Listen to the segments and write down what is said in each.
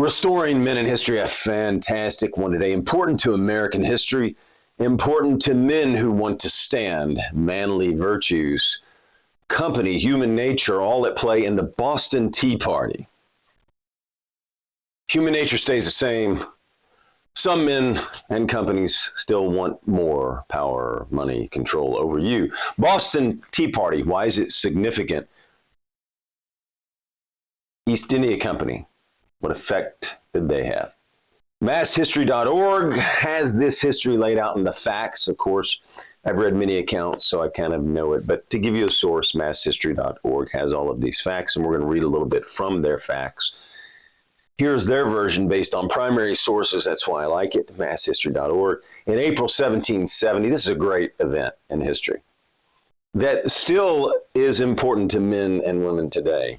Restoring Men in History, a fantastic one today. Important to American history, important to men who want to stand, manly virtues, company, human nature, all at play in the Boston Tea Party. Human nature stays the same. Some men and companies still want more power, money, control over you. Boston Tea Party, why is it significant? East India Company. What effect did they have? MassHistory.org has this history laid out in the facts. Of course, I've read many accounts, so I kind of know it. But to give you a source, MassHistory.org has all of these facts, and we're going to read a little bit from their facts. Here's their version based on primary sources. That's why I like it, MassHistory.org. In April 1770, this is a great event in history that still is important to men and women today.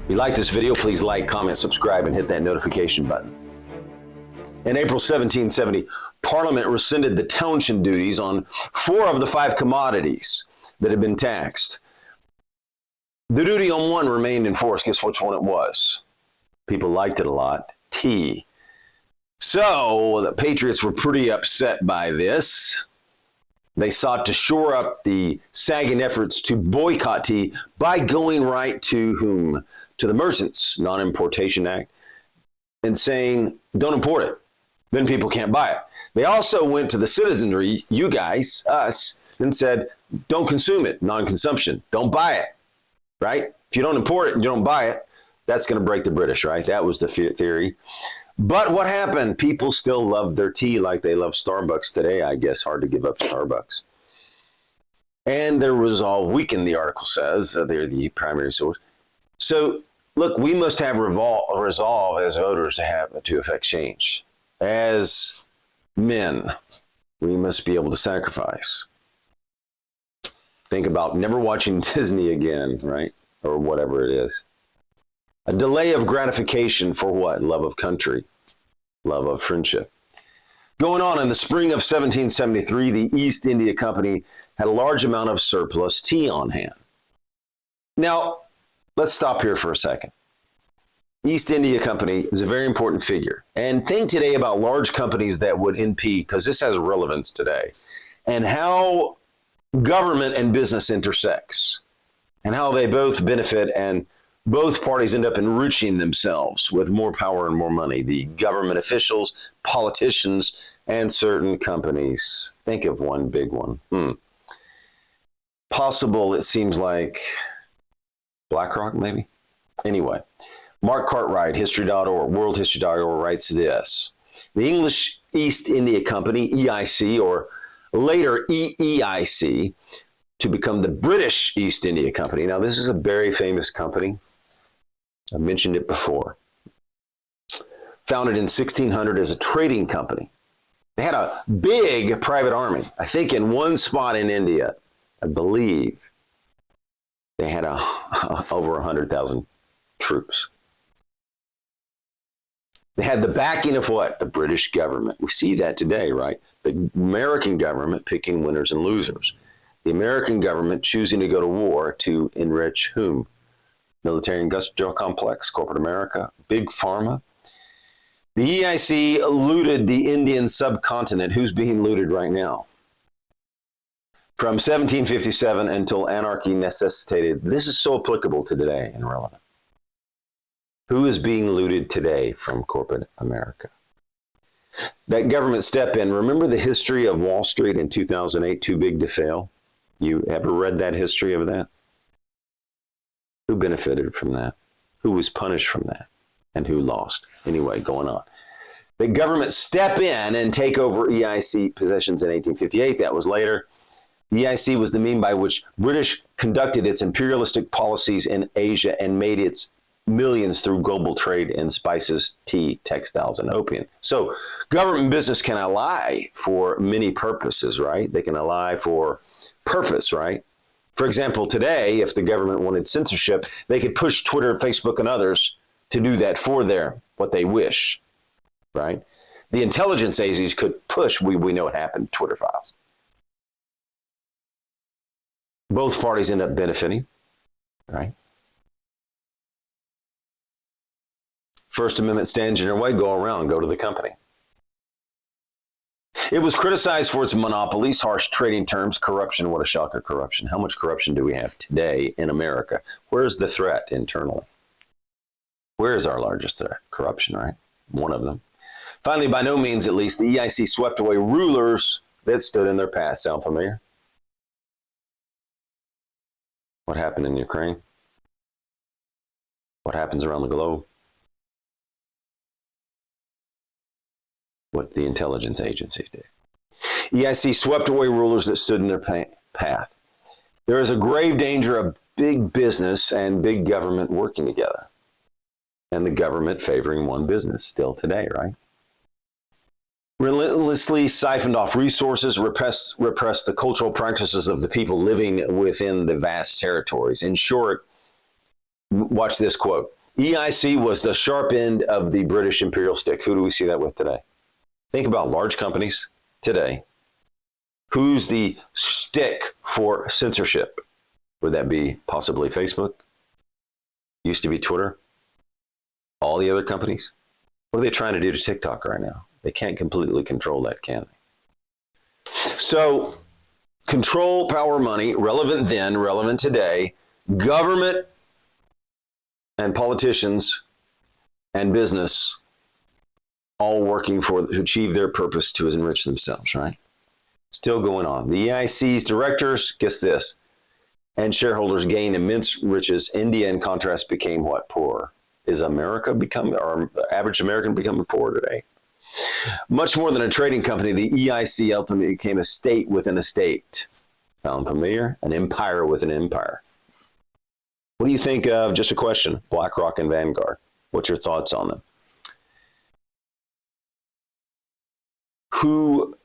If you like this video, please like, comment, subscribe, and hit that notification button. In April 1770, Parliament rescinded the townshend duties on 4 of the 5 commodities that had been taxed. The duty on one remained in force. Guess which one it was? People liked it a lot. Tea. So the patriots were pretty upset by this. They sought to shore up the sagging efforts to boycott tea by going right to whom? To the Merchants Non-Importation Act and saying, don't import it. Then people can't buy it. They also went to the citizenry, you guys, us, and said, don't consume it, non-consumption. Don't buy it, right? If you don't import it and you don't buy it, that's going to break the British, right? That was the theory. But what happened? People still loved their tea like they love Starbucks today. I guess hard to give up Starbucks. And their resolve weakened, the article says. They're the primary source. So, look, we must have resolve as voters to affect change. As men, we must be able to sacrifice. Think about never watching Disney again, right? Or whatever it is. A delay of gratification for what? Love of country, love of friendship. Going on, in the spring of 1773, the East India Company had a large amount of surplus tea on hand. Now, let's stop here for a second. East India Company is a very important figure. And think today about large companies that would impede, because this has relevance today, and how government and business intersects, and how they both benefit and both parties end up enriching themselves with more power and more money. The government officials, politicians, and certain companies. Think of one big one. Possible, it seems like, BlackRock, maybe? Anyway, Mark Cartwright, History.org, WorldHistory.org writes this. The English East India Company, EIC, or later EEIC, to become the British East India Company. Now, this is a very famous company. I mentioned it before. Founded in 1600 as a trading company. They had a big private army. I think in one spot in India, I believe, they had over 100,000 troops. They had the backing of what? The British government. We see that today, right? The American government picking winners and losers. The American government choosing to go to war to enrich whom? Military industrial complex, corporate America, big pharma. The EIC looted the Indian subcontinent. Who's being looted right now? From 1757 until anarchy necessitated. This is so applicable to today and relevant. Who is being looted today from corporate America? That government step in. Remember the history of Wall Street in 2008, too big to fail? You ever read that history of that? Who benefited from that? Who was punished from that? And who lost? Anyway, going on. The government step in and take over EIC possessions in 1858. That was later. The EIC was the mean by which British conducted its imperialistic policies in Asia and made its millions through global trade in spices, tea, textiles, and opium. So government and business can ally for many purposes, right? They can ally for purpose, right? For example, today, if the government wanted censorship, they could push Twitter, Facebook, and others to do that for what they wish, right? The intelligence agencies could push, we know what happened, Twitter files. Both parties end up benefiting, right? First Amendment stands in your way, go around, go to the company. It was criticized for its monopolies, harsh trading terms, corruption. What a shocker, corruption. How much corruption do we have today in America? Where's the threat internally? Where is our largest threat? Corruption, right? One of them. Finally, by no means at least, the EIC swept away rulers that stood in their path. Sound familiar? What happened in Ukraine? What happens around the globe? What the intelligence agencies did. EIC swept away rulers that stood in their path. There is a grave danger of big business and big government working together, and the government favoring one business still today, right? Relentlessly siphoned off resources, repressed the cultural practices of the people living within the vast territories. In short, watch this quote. EIC was the sharp end of the British imperial stick. Who do we see that with today? Think about large companies today. Who's the stick for censorship? Would that be possibly Facebook? Used to be Twitter? All the other companies? What are they trying to do to TikTok right now? They can't completely control that, can they? So, control, power, money, relevant then, relevant today. Government and politicians and business all working to achieve their purpose to enrich themselves, right? Still going on. The EIC's directors, guess this, and shareholders gained immense riches. India, in contrast, became what? Poor. Is America becoming, or average American becoming poor today? Much more than a trading company, the EIC ultimately became a state within a state. Sound familiar? An empire within an empire. What do you think of, just a question, BlackRock and Vanguard? What's your thoughts on them? Who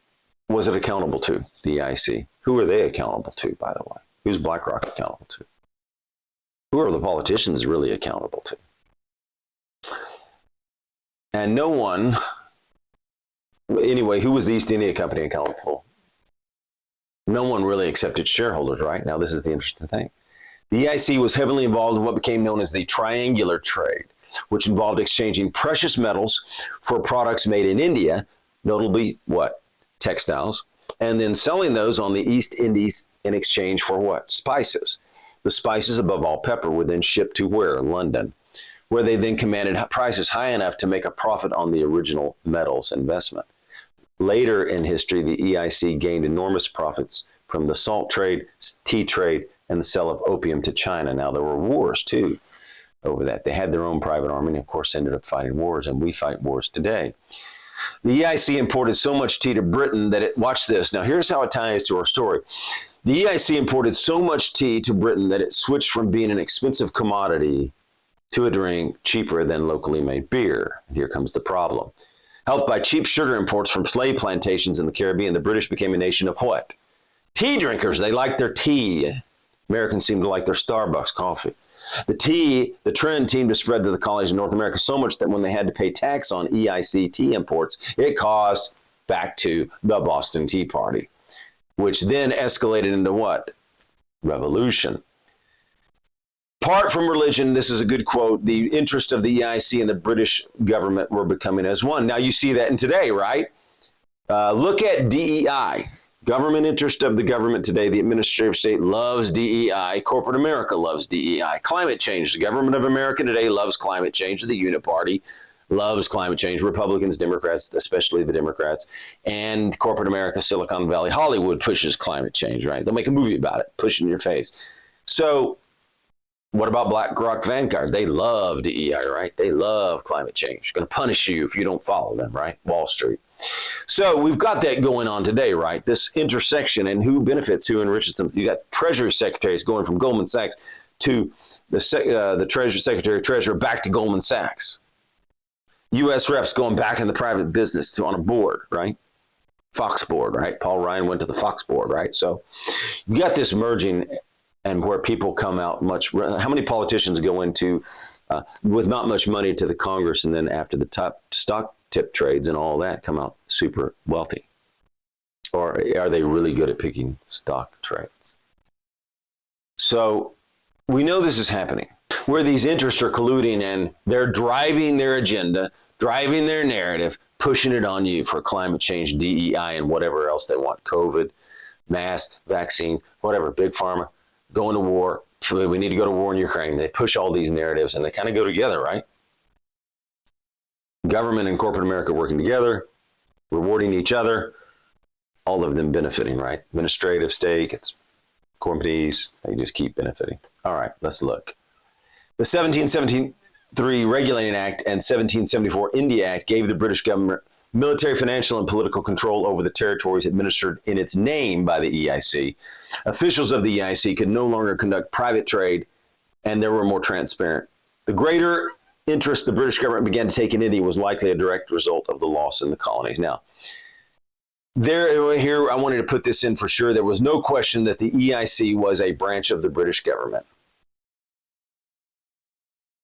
was it accountable to, the EIC? Who are they accountable to, by the way? Who's BlackRock accountable to? Who are the politicians really accountable to? And no one, anyway, who was the East India Company accountable? No one really accepted shareholders, right? Now, this is the interesting thing. The EIC was heavily involved in what became known as the triangular trade, which involved exchanging precious metals for products made in India, notably what? Textiles, and then selling those on the East Indies in exchange for what? Spices. The spices, above all pepper, were then shipped to where? London, where they then commanded prices high enough to make a profit on the original metals investment. Later in history, the EIC gained enormous profits from the salt trade, tea trade, and the sale of opium to China. Now, there were wars, too, over that. They had their own private army and, of course, ended up fighting wars, and we fight wars today. The EIC imported so much tea to Britain that it, watch this. Now, here's how it ties to our story. The EIC imported so much tea to Britain that it switched from being an expensive commodity to a drink cheaper than locally made beer. Here comes the problem. Helped by cheap sugar imports from slave plantations in the Caribbean, the British became a nation of what? Tea drinkers. They liked their tea. Americans seemed to like their Starbucks coffee. The trend seemed to spread to the colonies in North America so much that when they had to pay tax on EIC tea imports, it caused back to the Boston Tea Party, which then escalated into what? Revolution. Apart from religion, this is a good quote, the interest of the EIC and the British government were becoming as one. Now you see that in today, right? Look at DEI. Government interest of the government today. The administrative state loves DEI. Corporate America loves DEI. Climate change. The government of America today loves climate change. The Uniparty loves climate change. Republicans, Democrats, especially the Democrats, and corporate America, Silicon Valley, Hollywood pushes climate change, right? They'll make a movie about it, push it in your face. So what about BlackRock, Vanguard? They love DEI, right? They love climate change. Going to punish you if you don't follow them, right? Wall Street. So we've got that going on today, right? This intersection and who benefits, who enriches them. You got Treasury secretaries going from Goldman Sachs to the Treasury Secretary Treasurer back to Goldman Sachs. U.S. reps going back in the private business to on a board, right? Fox board, right? Paul Ryan went to the Fox board, right? So you got this merging and where people come out much. How many politicians go into with not much money to the Congress and then after the top stock tip trades and all that come out super wealthy? Or are they really good at picking stock trades? So we know this is happening. where these interests are colluding and they're driving their agenda, driving their narrative, pushing it on you for climate change, DEI, and whatever else they want, COVID, mass, vaccines, whatever, big pharma, going to war. We need to go to war in Ukraine. They push all these narratives and they kind of go together, right? Government and corporate America working together, rewarding each other, all of them benefiting, right? Administrative stake, it's companies, they just keep benefiting. All right, let's look. The 1773 Regulating Act and 1774 India Act gave the British government military, financial, and political control over the territories administered in its name by the EIC. Officials of the EIC could no longer conduct private trade, and they were more transparent. The greater interest the British government began to take in India was likely a direct result of the loss in the colonies. Now, here I wanted to put this in for sure. There was no question that the EIC was a branch of the British government.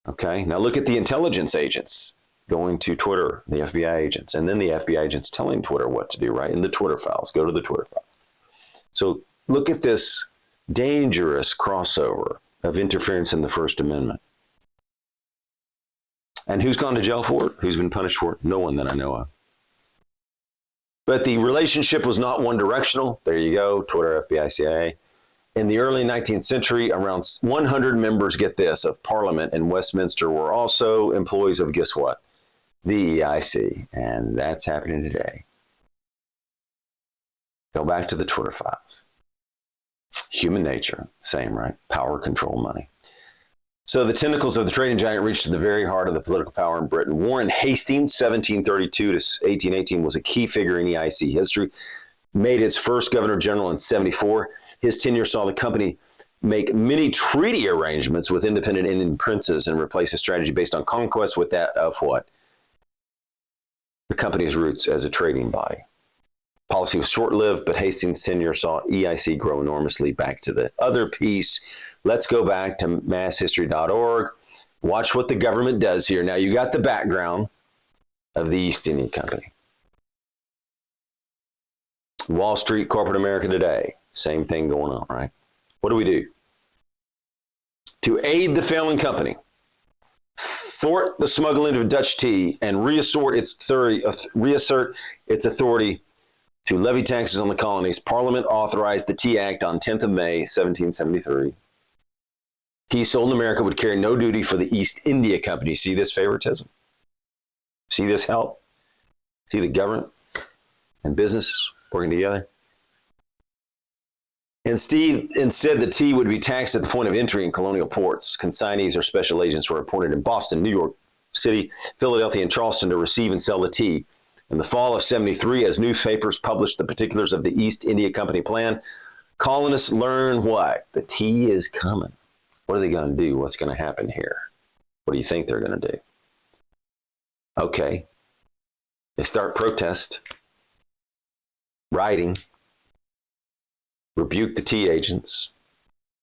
Okay, now look at the intelligence agents going to Twitter, the FBI agents, and then the FBI agents telling Twitter what to do, right? In the Twitter files, go to the Twitter files. So look at this dangerous crossover of interference in the First Amendment. And who's gone to jail for it? Who's been punished for it? No one that I know of. But the relationship was not one directional. There you go, Twitter, FBI, CIA. In the early 19th century, around 100 members, get this, of Parliament in Westminster were also employees of, guess what? The EIC. And that's happening today. Go back to the Twitter files. Human nature, same, right? Power, control, money. So the tentacles of the trading giant reached to the very heart of the political power in Britain. Warren Hastings, 1732 to 1818, was a key figure in EIC history, made its first governor general in 74. His tenure saw the company make many treaty arrangements with independent Indian princes and replace a strategy based on conquest with that of what? The company's roots as a trading body. Policy was short-lived, but Hastings' tenure saw EIC grow enormously. Back to the other piece. Let's go back to masshistory.org. Watch what the government does here. Now, you got the background of the East India Company. Wall Street, corporate America today. Same thing going on, right? What do we do? To aid the failing company, thwart the smuggling of Dutch tea, and reassert its authority to levy taxes on the colonies, Parliament authorized the Tea Act on 10th of May, 1773. Tea sold in America would carry no duty for the East India Company. See this favoritism? See this help? See the government and business working together? Instead, the tea would be taxed at the point of entry in colonial ports. Consignees or special agents were appointed in Boston, New York City, Philadelphia, and Charleston to receive and sell the tea. In the fall of 73, as newspapers published the particulars of the East India Company plan, colonists learned what? The tea is coming. What are they going to do? What's going to happen here? What do you think they're going to do? Okay. They start protest, rioting, rebuke the tea agents,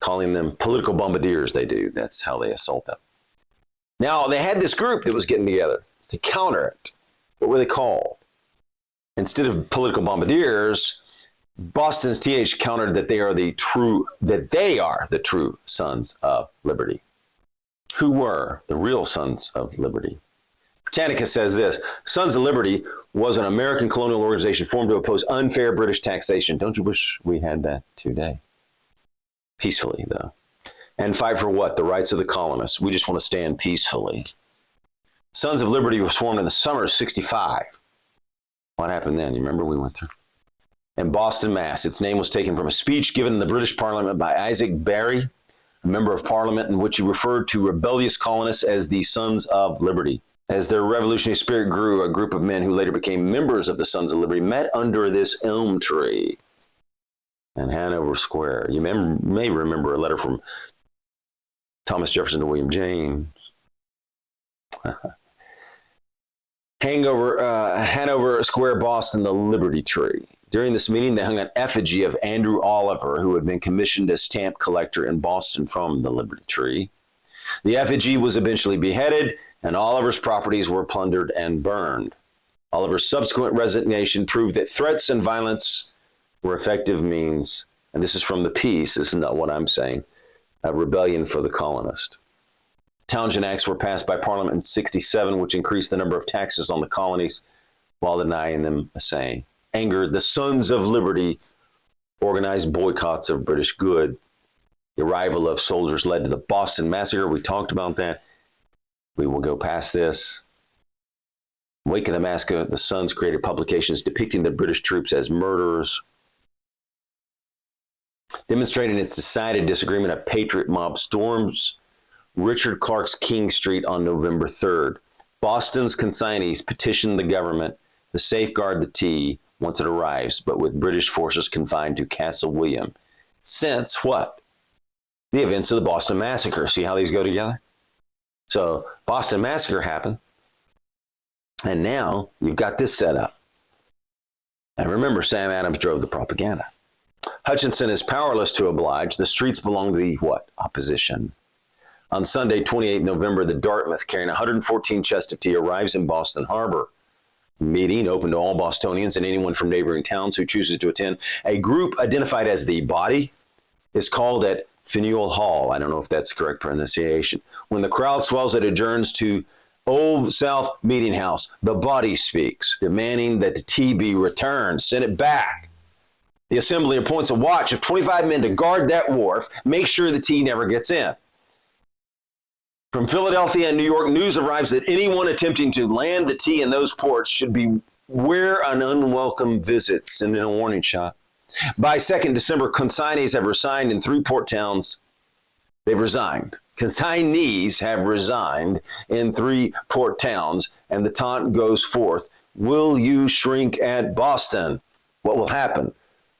calling them political bombardiers. They do. That's how they assault them. Now, they had this group that was getting together to counter it. What were they called? Instead of political bombardiers, Boston's TH countered that they are the true sons of liberty. Who were the real sons of liberty? Britannica says this: Sons of Liberty was an American colonial organization formed to oppose unfair British taxation. Don't you wish we had that today? Peacefully, though. And fight for what? The rights of the colonists. We just want to stand peacefully. Sons of Liberty was formed in the summer of 65. What happened then? You remember we went through? In Boston, Mass. Its name was taken from a speech given in the British Parliament by Isaac Barry, a member of Parliament, in which he referred to rebellious colonists as the Sons of Liberty. As their revolutionary spirit grew, a group of men who later became members of the Sons of Liberty met under this elm tree in Hanover Square. You may remember a letter from Thomas Jefferson to William James. Hanover Square, Boston, the Liberty Tree. During this meeting, they hung an effigy of Andrew Oliver, who had been commissioned as stamp collector in Boston from the Liberty Tree. The effigy was eventually beheaded, and Oliver's properties were plundered and burned. Oliver's subsequent resignation proved that threats and violence were effective means, and this is from the piece, this is not what I'm saying, of rebellion for the colonist. Townshend Acts were passed by Parliament in 67, which increased the number of taxes on the colonies while denying them a say. Angered the Sons of Liberty, organized boycotts of British good. The arrival of soldiers led to the Boston Massacre. We talked about that. We will go past this. In the wake of the massacre, the Sons created publications depicting the British troops as murderers. Demonstrating its decided disagreement, a patriot mob storms Richard Clark's King Street on November 3rd. Boston's consignees petitioned the government to safeguard the tea once it arrives, but with British forces confined to Castle William. Since what? The events of the Boston Massacre. See how these go together? So Boston Massacre happened, and now you've got this set up. And remember, Sam Adams drove the propaganda. Hutchinson is powerless to oblige. The streets belong to the what? Opposition. On Sunday, 28 November, the Dartmouth, carrying 114 chests of tea, arrives in Boston Harbor. Meeting open to all Bostonians and anyone from neighboring towns who chooses to attend. A group identified as the Body is called at Faneuil Hall. I don't know if that's the correct pronunciation. When the crowd swells, it adjourns to Old South Meeting House. The Body speaks, demanding that the tea be returned. Send it back. The assembly appoints a watch of 25 men to guard that wharf, make sure the tea never gets in. From Philadelphia and New York, news arrives that anyone attempting to land the tea in those ports should beware an unwelcome visit. Send in a warning shot. By 2nd December, consignees have resigned in 3 port towns. They've resigned. Consignees have resigned in 3 port towns, and the taunt goes forth. Will you shrink at Boston? What will happen?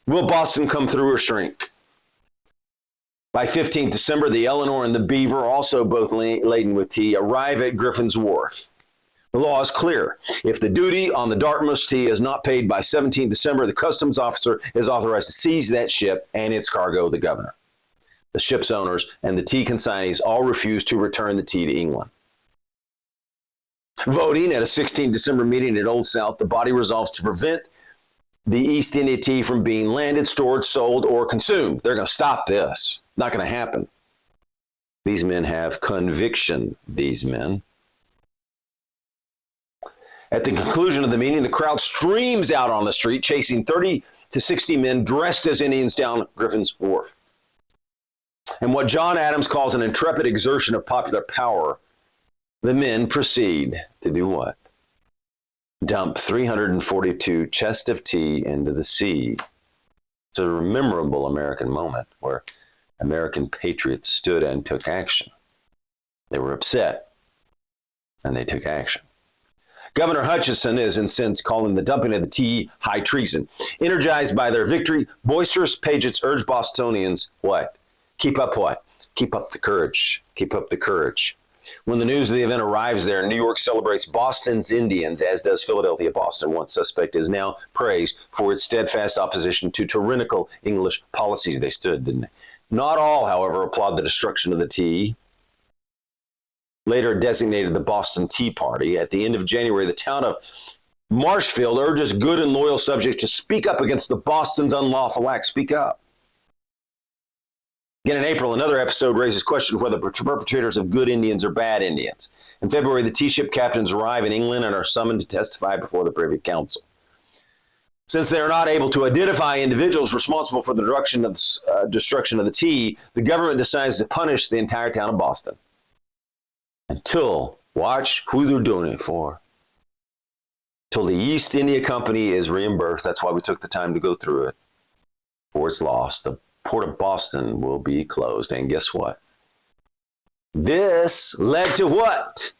Will Boston come through or shrink? By 15th December, the Eleanor and the Beaver, also both laden with tea, arrive at Griffin's Wharf. The law is clear. If the duty on the Dartmouth tea is not paid by 17th December, the customs officer is authorized to seize that ship and its cargo, the governor. The ship's owners and the tea consignees all refuse to return the tea to England. Voting at a 16th December meeting at Old South, the Body resolves to prevent the East India tea from being landed, stored, sold, or consumed. They're going to stop this. Not going to happen. These men have conviction, these men. At the conclusion of the meeting, the crowd streams out on the street, chasing 30 to 60 men dressed as Indians down Griffin's Wharf. And what John Adams calls an intrepid exertion of popular power, the men proceed to do what? Dump 342 chests of tea into the sea. It's a memorable American moment where American patriots stood and took action. They were upset, and they took action. Governor Hutchinson is incensed, calling the dumping of the tea high treason. Energized by their victory, boisterous patriots urge Bostonians, what? Keep up what? Keep up the courage. Keep up the courage. When the news of the event arrives there, New York celebrates Boston's Indians, as does Philadelphia. Boston, once suspect, is now praised for its steadfast opposition to tyrannical English policies. They stood, didn't they? Not all, however, applaud the destruction of the tea. Later designated the Boston Tea Party. At the end of January, the town of Marshfield urges good and loyal subjects to speak up against the Boston's unlawful act. Speak up. Again, in April, another episode raises questions whether perpetrators of good Indians are bad Indians. In February, the tea ship captains arrive in England and are summoned to testify before the Privy Council. Since they are not able to identify individuals responsible for the destruction of the tea, the government decides to punish the entire town of Boston. Until, watch who they're doing it for. Till the East India Company is reimbursed. That's why we took the time to go through it. Or it's lost. The Port of Boston will be closed. And guess what? This led to what?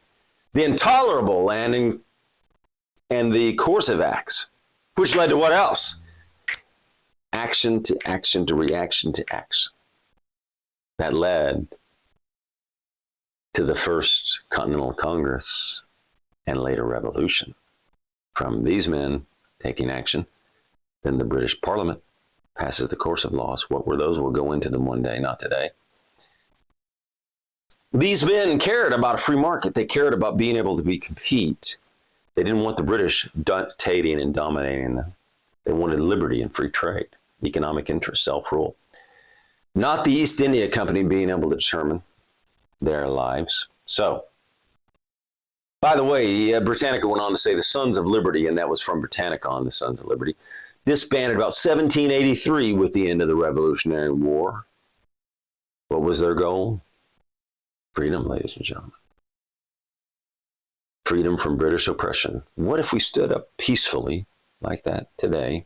The intolerable landing and the coercive acts, which led to what else? Action to action to reaction to action. That led to the First Continental Congress and later revolution. From these men taking action, then the British Parliament passes the coercive laws. What were those? We'll go into them one day, not today. These men cared about a free market. They cared about being able to compete. They didn't want the British dictating and dominating them. They wanted liberty and free trade, economic interest, self-rule. Not the East India Company being able to determine their lives. So, by the way, Britannica went on to say the Sons of Liberty, and that was from Britannicon, the Sons of Liberty, disbanded about 1783 with the end of the Revolutionary War. What was their goal? Freedom, ladies and gentlemen. Freedom from British oppression. What if we stood up peacefully like that today?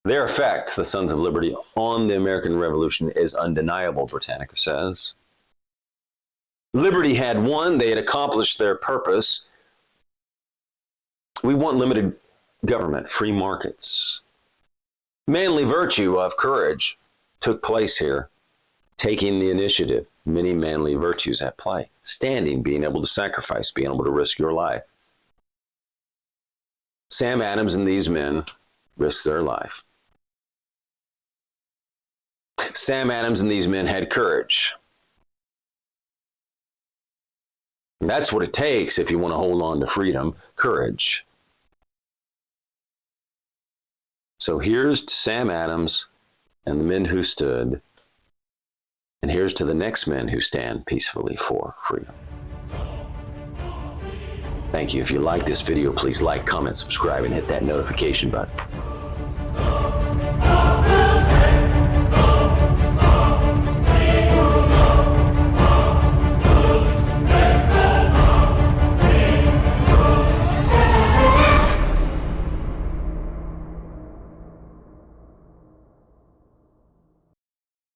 Their effect, the Sons of Liberty, on the American Revolution is undeniable, Britannica says. Liberty had won. They had accomplished their purpose. We want limited government, free markets. Manly virtue of courage took place here, taking the initiative. Many manly virtues at play. Standing, being able to sacrifice, being able to risk your life. Sam Adams and these men risked their life. Sam Adams and these men had courage. And that's what it takes if you want to hold on to freedom, courage. So here's to Sam Adams and the men who stood, and here's to the next men who stand peacefully for freedom. Thank you. If you like this video, please like, comment, subscribe, and hit that notification button.